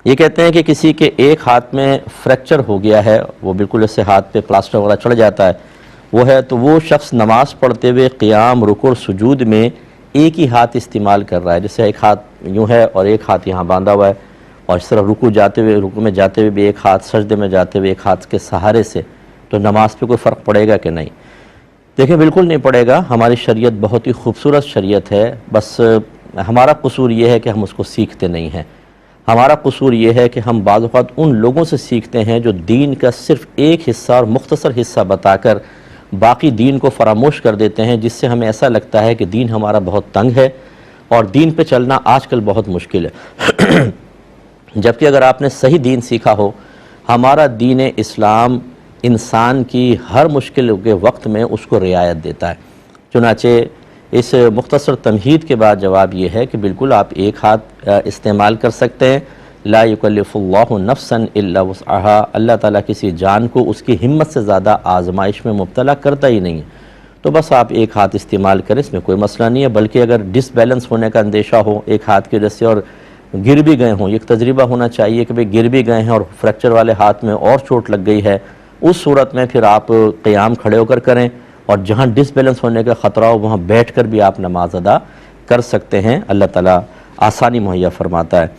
ये कहते हैं कि किसी के एक हाथ में फ्रैक्चर हो गया है, वो बिल्कुल ऐसे हाथ पे प्लास्टर वगैरह चढ़ जाता है, वो है तो वो शख्स नमाज़ पढ़ते हुए क़ियाम, रुकू और सुजूद में एक ही हाथ इस्तेमाल कर रहा है। जैसे एक हाथ यूँ है और एक हाथ यहाँ बांधा हुआ है, और इस तरह रुकू में जाते हुए भी एक हाथ, सजदे में जाते हुए एक हाथ के सहारे से, तो नमाज पे कोई फ़र्क पड़ेगा कि नहीं? देखिए, बिल्कुल नहीं पड़ेगा। हमारी शरीयत बहुत ही खूबसूरत शरीयत है, बस हमारा कसूर ये है कि हम उसको सीखते नहीं हैं। हमारा कसूर ये है कि हम बाज़ औक़ात उन लोगों से सीखते हैं जो दीन का सिर्फ़ एक हिस्सा और मुख्तसर हिस्सा बताकर बाकी दीन को फ़रामोश कर देते हैं, जिससे हमें ऐसा लगता है कि दीन हमारा बहुत तंग है और दीन पे चलना आजकल बहुत मुश्किल है। जबकि अगर आपने सही दीन सीखा हो, हमारा दीन इस्लाम इंसान की हर मुश्किल के वक्त में उसको रियायत देता है। चुनाचे इस मुख्तसर तमहीद के बाद जवाब ये है कि बिल्कुल आप एक हाथ इस्तेमाल कर सकते हैं। ला युकल्लिफुल्लाहु नफ्सन इल्ला वुस्अहा, अल्लाह ताला किसी जान को उसकी हिम्मत से ज़्यादा आजमाइश में मुब्तला करता ही नहीं है, तो बस आप एक हाथ इस्तेमाल करें, इसमें कोई मसला नहीं है। बल्कि अगर डिसबैलेंस होने का अंदेशा हो एक हाथ की वजह से और गिर भी गए हों, एक तजर्बा होना चाहिए कि भाई गिर भी गए हैं और फ्रैक्चर वाले हाथ में और चोट लग गई है, उस सूरत में फिर आप क़ियाम खड़े होकर करें, और जहाँ डिसबैलेंस होने का ख़तरा हो वहाँ बैठ कर भी आप नमाज अदा कर सकते हैं। अल्लाह ताला आसानी मुहैया फरमाता है।